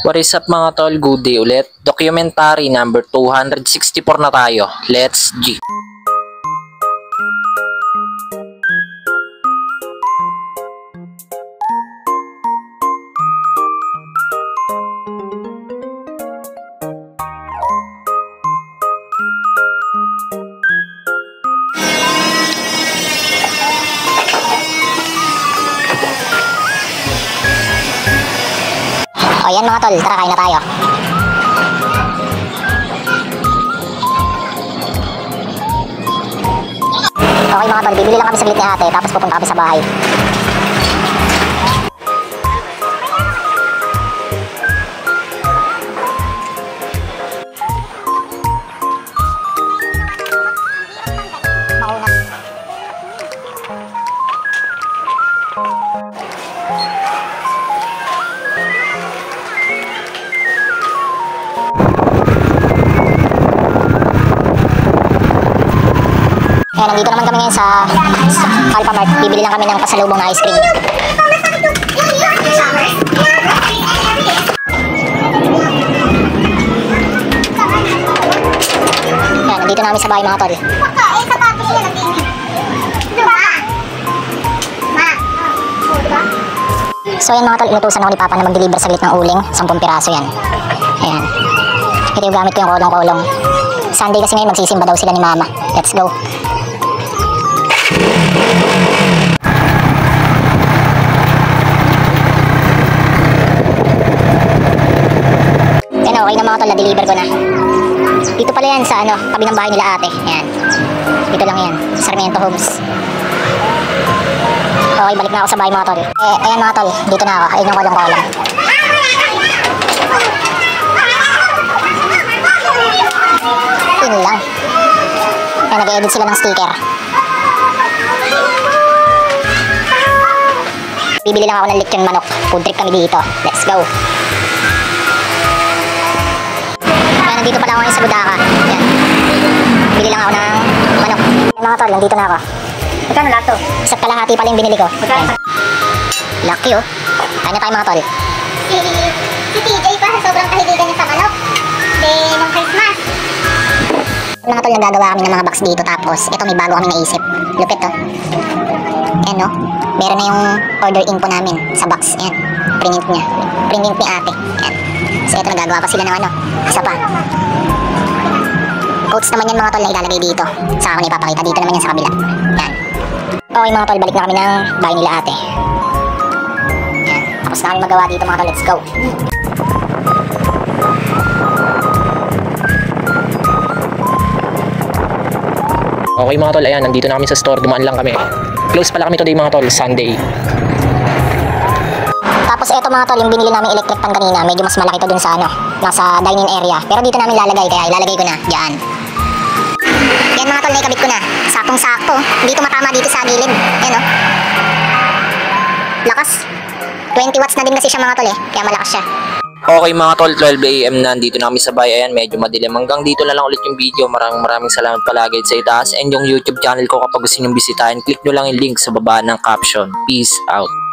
What is up mga tol, good day ulit. Documentary number 264 na tayo. Let's G. O yan mga tol, tara kain na tayo. Okay mga tol, bibili lang kami saglit ni ate, tapos pupunta kami sa bahay. Ayan, nandito naman kami ngayon sa Alphamart. Bibili lang kami ng pasalubong na ice cream. Ayan, nandito na kami sa bahay mga tol. So ayan mga tol, inutusan ako ni Papa na mag-deliver saglit ng uling. 10 piraso yan. Ayan. Ito yung gamit ko yung kolong-kolong. Sunday kasi ngayon magsisimba daw sila ni Mama. Let's go. Okay na mga tol, na-deliver ko na. Dito pala yan sa tabi ng bahay nila ate. Ayan. Dito lang yan, Sarmiento Homes. Okay, balik na ako sa bahay mga tol. Ayan mga tol, dito na ako. Ayun yung kolong-kolong. Yun lang. Ayan, nag-edit sila ng sticker. Bibili lang ako ng lechon manok. Food trip kami dito. Let's go. Nandito pala ako ngayon sa Budaka. Yan. Bili lang ako ng manok. Ay mga tol, nandito na ako. Magkano lahat to? Isa't kalahati pala yung binili ko. Lucky oh. Kaya na tayo mga tol. Si TJ pa sa sobrang kahigigan niya sa manok. Then, nung Christmas. Mga tol, nagagawa kami ng mga box dito. Tapos, ito may bago kami naisip. Lupit to. Ayan no. Meron na yung order info namin sa box. Ayan. Print niya. Print ni ate. Ayan. So ito, nagagawa pa sila ng isa pa. Quotes naman yan mga tol na ilalagay dito. Saka ako na ipapakita dito naman yan sa kabila. Yan. Okay mga tol, balik na kami ng bahay nila ate. Yan. Tapos na kami magawa dito mga tol, let's go. Okay mga tol, ayan, nandito na kami sa store. Dumaan lang kami. Close pala kami today mga tol, Sunday. Tapos eto mga tol, yung binili namin electric pan kanina, medyo mas malaki to dun sa nasa dining area. Pero dito namin lalagay, kaya ilalagay ko na diyan. Yan mga tol, naikabit ko na. Saktong-sakto. Hindi to matama dito sa gilid. Yan oh. Lakas. 20 watts na din kasi siya mga tol kaya malakas siya. Okay mga tol, 12 AM na, nandito na kami sa bahay. Ayan, medyo madilim. Hanggang dito na lang ulit yung video. Maraming salamat palagi sa itaas. And yung YouTube channel ko, kapag gusto nyo bisitahin, click nyo lang yung link sa baba ng caption. Peace out.